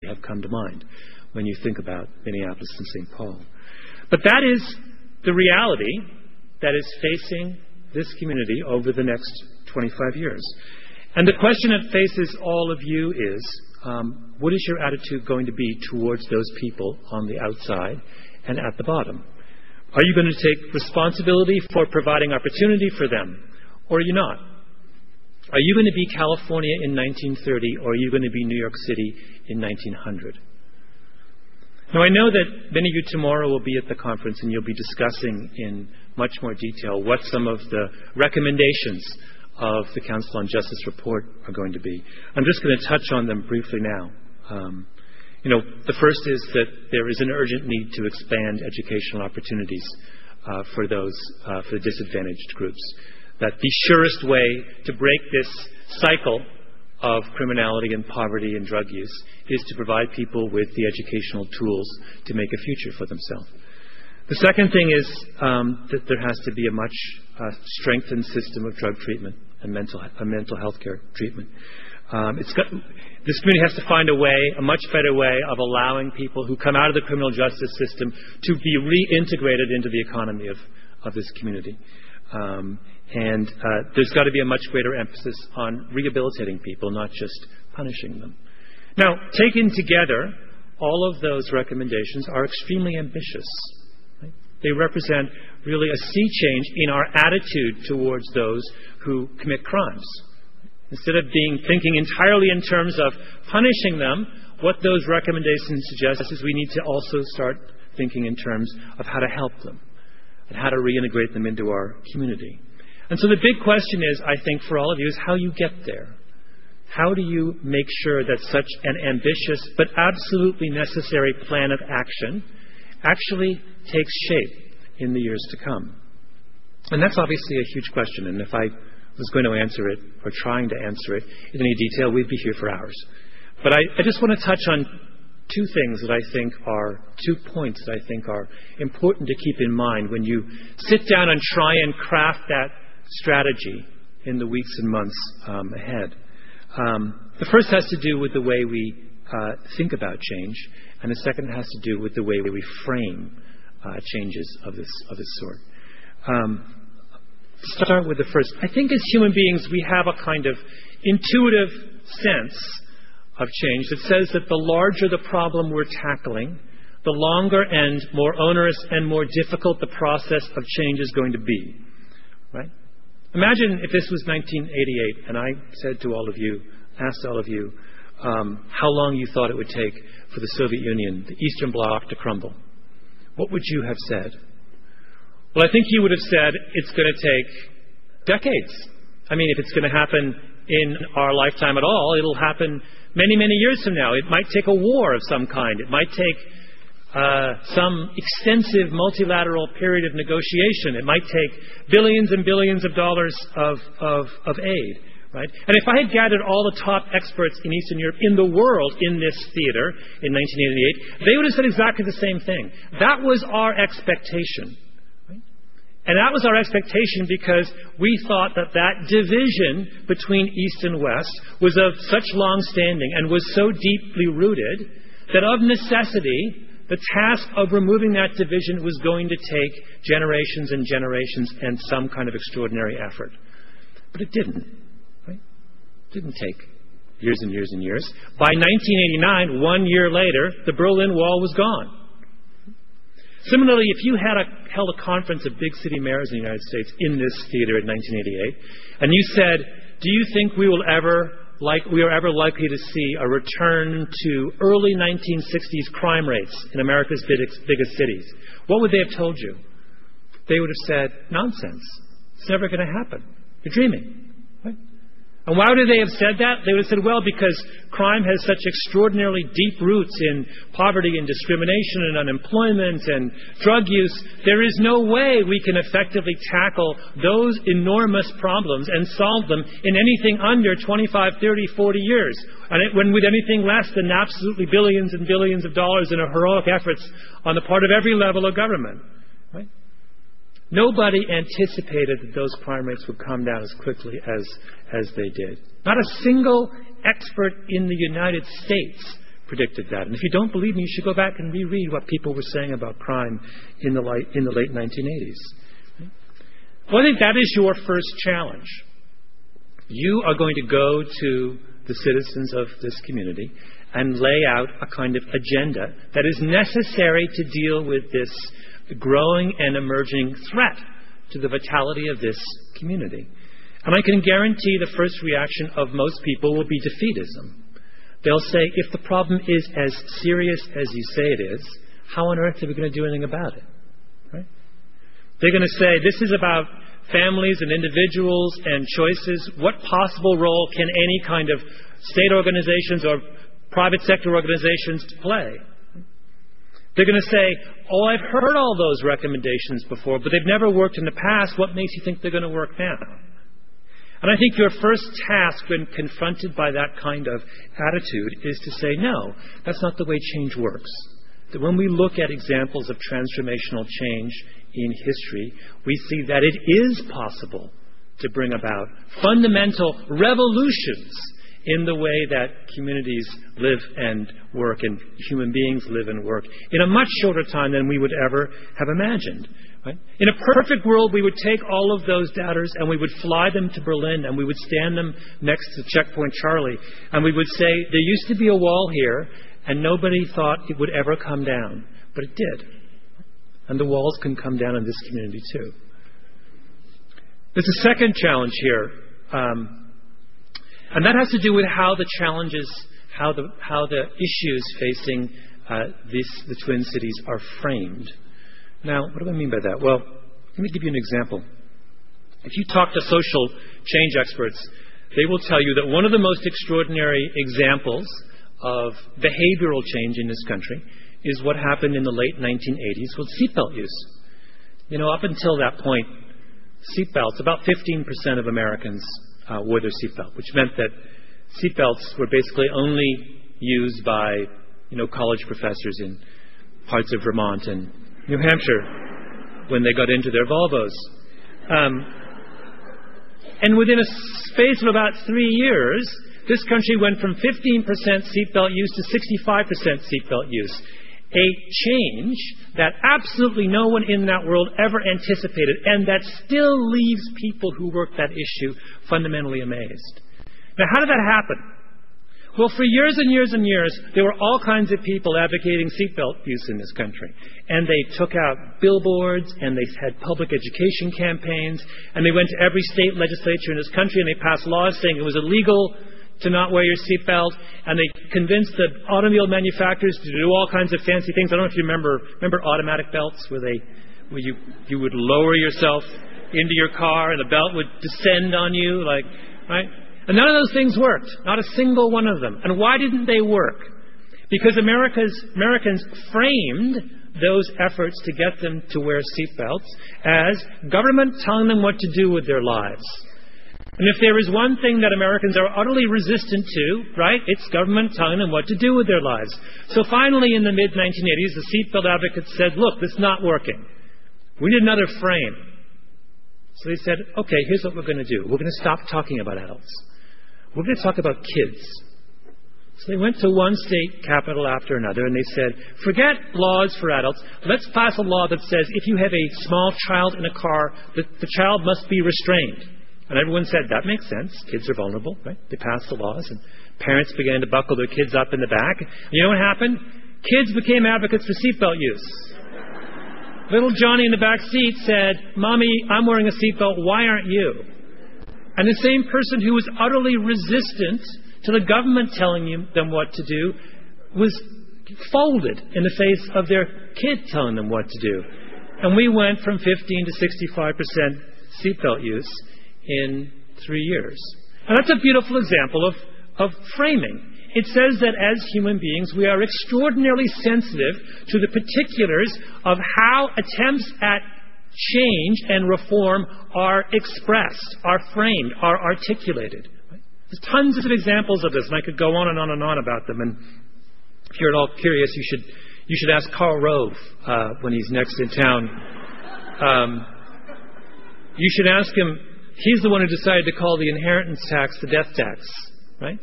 have come to mind when you think about Minneapolis and St. Paul. But that is the reality that is facing this community over the next 25 years. And the question that faces all of you is, what is your attitude going to be towards those people on the outside and at the bottom? Are you going to take responsibility for providing opportunity for them, or are you not? Are you going to be California in 1930, or are you going to be New York City in 1900? Now, I know that many of you tomorrow will be at the conference and you'll be discussing in much more detail what some of the recommendations of the Council on Justice report are going to be. I'm just going to touch on them briefly now. The first is that there is an urgent need to expand educational opportunities for the disadvantaged groups. That the surest way to break this cycle of criminality and poverty and drug use is to provide people with the educational tools to make a future for themselves. The second thing is that there has to be a much strengthened system of drug treatment and mental health care treatment. This community has to find a much better way of allowing people who come out of the criminal justice system to be reintegrated into the economy of this community. And there's got to be a much greater emphasis on rehabilitating people, not just punishing them. Now, taken together, all of those recommendations are extremely ambitious. Right? They represent really a sea change in our attitude towards those who commit crimes. Instead of thinking entirely in terms of punishing them, what those recommendations suggest is we need to also start thinking in terms of how to help them and how to reintegrate them into our community. And so the big question is, I think, for all of you, is how you get there. How do you make sure that such an ambitious but absolutely necessary plan of action actually takes shape in the years to come? And that's obviously a huge question. And if I was going to answer it or trying to answer it in any detail, we'd be here for hours. But I just want to touch on two things that I think are 2 points that I think are important to keep in mind when you sit down and try and craft that strategy in the weeks and months ahead. The first has to do with the way we think about change, and the second has to do with the way we frame changes of this sort. To start with the first, I think as human beings we have a kind of intuitive sense of change that says that the larger the problem we're tackling, the longer and more onerous and more difficult the process of change is going to be. Right? Imagine if this was 1988 and I said to all of you, asked all of you, how long you thought it would take for the Soviet Union, the Eastern Bloc, to crumble. What would you have said? Well, I think you would have said it's going to take decades. I mean, if it's going to happen in our lifetime at all, it'll happen many, many years from now. It might take a war of some kind. It might take some extensive multilateral period of negotiation. It might take billions and billions of dollars of aid. Right? And if I had gathered all the top experts in Eastern Europe in the world in this theater in 1988, they would have said exactly the same thing. That was our expectation. Right? And that was our expectation because we thought that division between East and West was of such long standing and was so deeply rooted that of necessity, the task of removing that division was going to take generations and generations and some kind of extraordinary effort. But it didn't. Right? It didn't take years and years and years. By 1989, 1 year later, the Berlin Wall was gone. Similarly, if you held a conference of big city mayors in the United States in this theater in 1988, and you said, do you think we are ever likely to see a return to early 1960s crime rates in America's biggest cities? What would they have told you? They would have said, nonsense. It's never going to happen. You're dreaming. Right? And why would they have said that? They would have said, well, because crime has such extraordinarily deep roots in poverty and discrimination and unemployment and drug use, there is no way we can effectively tackle those enormous problems and solve them in anything under 25, 30, 40 years. And when with anything less than absolutely billions and billions of dollars in heroic efforts on the part of every level of government. Right? Nobody anticipated that those crime rates would come down as quickly as they did. Not a single expert in the United States predicted that. And if you don't believe me, you should go back and reread what people were saying about crime in the late 1980s. Well, I think that is your first challenge. You are going to go to the citizens of this community and lay out a kind of agenda that is necessary to deal with this growing and emerging threat to the vitality of this community. And I can guarantee the first reaction of most people will be defeatism. They'll say, if the problem is as serious as you say it is, how on earth are we going to do anything about it? Right? They're going to say, this is about families and individuals and choices. What possible role can any kind of state organizations or private sector organizations play? They're going to say, oh, I've heard all those recommendations before, but they've never worked in the past. What makes you think they're going to work now? And I think your first task when confronted by that kind of attitude is to say, no, that's not the way change works. That when we look at examples of transformational change in history, we see that it is possible to bring about fundamental revolutions in the way that communities live and work and human beings live and work in a much shorter time than we would ever have imagined. Right? In a perfect world, we would take all of those doubters and we would fly them to Berlin and we would stand them next to Checkpoint Charlie and we would say, there used to be a wall here and nobody thought it would ever come down. But it did. And the walls can come down in this community too. There's a second challenge here. And that has to do with how the challenges, how the issues facing the Twin Cities are framed. Now, what do I mean by that? Well, let me give you an example. If you talk to social change experts, they will tell you that one of the most extraordinary examples of behavioral change in this country is what happened in the late 1980s with seatbelt use. You know, up until that point, seatbelts, about 15% of Americans wore their seatbelt, which meant that seatbelts were basically only used by, college professors in parts of Vermont and New Hampshire when they got into their Volvos. And within a space of about 3 years, this country went from 15% seatbelt use to 65% seatbelt use. A change that absolutely no one in that world ever anticipated, and that still leaves people who work that issue fundamentally amazed. Now, how did that happen? Well, for years and years and years, there were all kinds of people advocating seatbelt use in this country. And they took out billboards, and they had public education campaigns, and they went to every state legislature in this country, and they passed laws saying it was illegal to not wear your seatbelt, and they convinced the automobile manufacturers to do all kinds of fancy things. I don't know if you remember automatic belts where you would lower yourself into your car and the belt would descend on you, right? And none of those things worked, not a single one of them. And why didn't they work? Because Americans framed those efforts to get them to wear seatbelts as government telling them what to do with their lives. And if there is one thing that Americans are utterly resistant to, right, it's government telling them what to do with their lives. So finally, in the mid-1980s, the seatbelt advocates said, look, this is not working. We need another frame. So they said, okay, here's what we're going to do. We're going to stop talking about adults. We're going to talk about kids. So they went to one state capital after another, and they said, forget laws for adults. Let's pass a law that says if you have a small child in a car, the child must be restrained. And everyone said, that makes sense. Kids are vulnerable, right? They passed the laws, and parents began to buckle their kids up in the back. And you know what happened? Kids became advocates for seatbelt use. Little Johnny in the back seat said, Mommy, I'm wearing a seatbelt. Why aren't you? And the same person who was utterly resistant to the government telling them what to do was folded in the face of their kid telling them what to do. And we went from 15 to 65% seatbelt use in 3 years. And that's a beautiful example of framing. It says that as human beings, we are extraordinarily sensitive to the particulars of how attempts at change and reform are expressed, are framed, are articulated. There's tons of examples of this, and I could go on and on and on about them. And if you're at all curious, you should ask Karl Rove when he's next in town. You should ask him. He's the one who decided to call the inheritance tax the death tax, right?